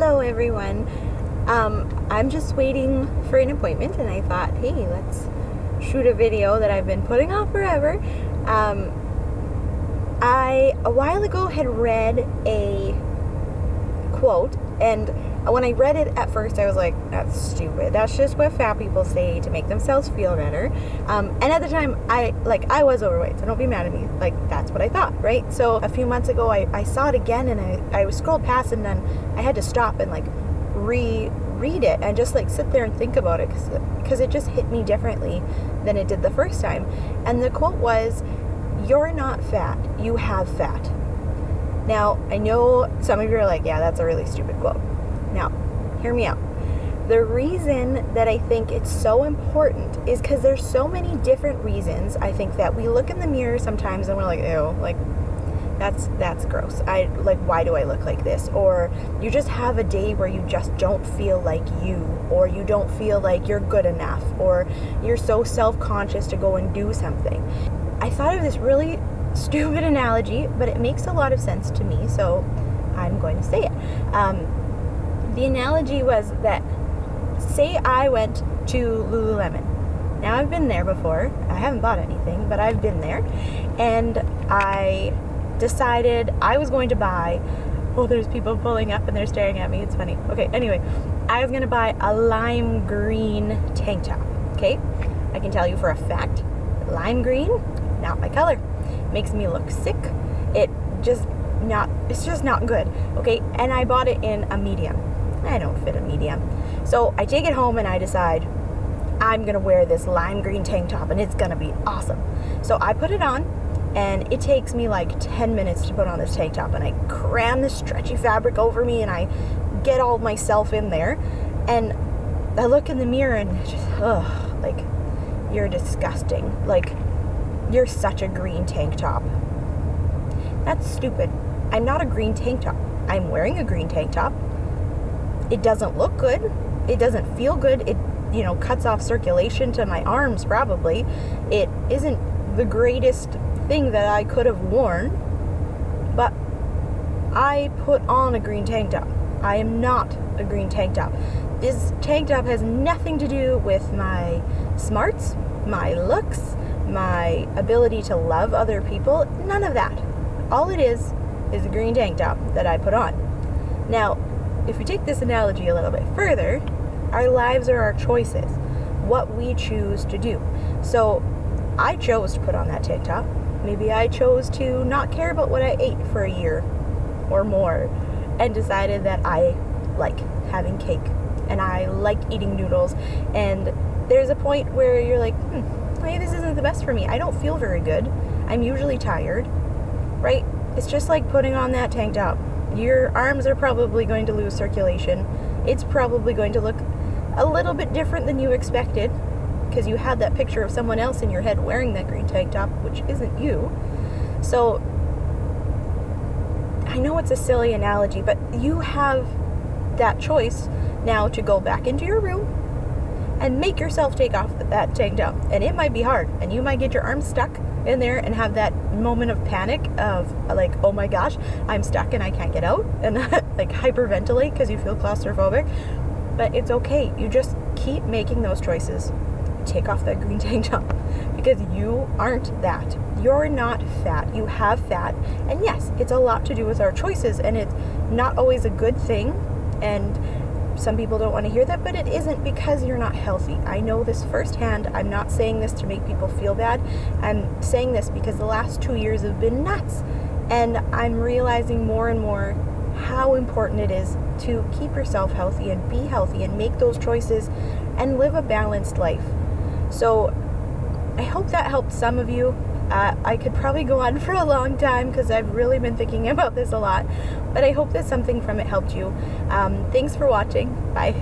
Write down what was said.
Hello everyone. I'm just waiting for an appointment and I thought, hey, let's shoot a video that I've been putting off forever. I, a while ago, had read a quote, and when I read it at first I was like, that's stupid. That's just what fat people say to make themselves feel better. And at the time, I was overweight, so don't be mad at me. Like, that's what I thought, right? So a few months ago, I saw it again, and I scrolled past, and then I had to stop and reread it and just sit there and think about it, because it just hit me differently than it did the first time. And the quote was, "You're not fat, you have fat." Now, I know some of you are like, yeah, that's a really stupid quote. Now, hear me out. The reason that I think it's so important is because there's so many different reasons. I think that we look in the mirror sometimes and we're like, ew, that's gross. Why do I look like this? Or you just have a day where you just don't feel like you, or you don't feel like you're good enough, or you're so self-conscious to go and do something. I thought of this really stupid analogy, but it makes a lot of sense to me, so I'm going to say it. The analogy was that, say I went to Lululemon. Now, I've been there before. I haven't bought anything, but I've been there, and I decided I was going to buy, there's people pulling up and they're staring at me, it's funny. Okay, anyway, I was going to buy a lime green tank top, okay? I can tell you for a fact, lime green, not my color. Makes me look sick. It's just not good, okay? And I bought it in a medium. I don't fit a medium. So I take it home and I decide I'm gonna wear this lime green tank top and it's gonna be awesome. So I put it on, and it takes me like 10 minutes to put on this tank top, and I cram this stretchy fabric over me and I get all myself in there, and I look in the mirror and just, you're disgusting. You're such a green tank top. That's stupid. I'm not a green tank top. I'm wearing a green tank top. It doesn't look good. It doesn't feel good. It, cuts off circulation to my arms probably. It isn't the greatest thing that I could have worn, but I put on a green tank top. I am not a green tank top. This tank top has nothing to do with my smarts, my looks, my ability to love other people, none of that. All it is a green tank top that I put on. Now, if we take this analogy a little bit further, our lives are our choices, what we choose to do. So I chose to put on that tank top. Maybe I chose to not care about what I ate for a year or more, and decided that I like having cake and I like eating noodles, and there's a point where you're like, maybe this isn't the best for me. I don't feel very good. I'm usually tired, right? It's just like putting on that tank top. Your arms are probably going to lose circulation. It's probably going to look a little bit different than you expected, because you had that picture of someone else in your head wearing that green tank top, which isn't you. So I know it's a silly analogy, but you have that choice now to go back into your room and make yourself take off that tank top. And it might be hard, and you might get your arms stuck in there and have that moment of panic of oh my gosh, I'm stuck and I can't get out, and hyperventilate because you feel claustrophobic. But it's okay. You just keep making those choices. Take off that green tank top, because you aren't that. You're not fat. You have fat. And yes, it's a lot to do with our choices, and it's not always a good thing. And some people don't want to hear that, but it isn't, because you're not healthy. I know this firsthand. I'm not saying this to make people feel bad. I'm saying this because the last 2 years have been nuts, and I'm realizing more and more how important it is to keep yourself healthy and be healthy and make those choices and live a balanced life. So I hope that helped some of you. I could probably go on for a long time because I've really been thinking about this a lot, but I hope that something from it helped you. Thanks for watching. Bye.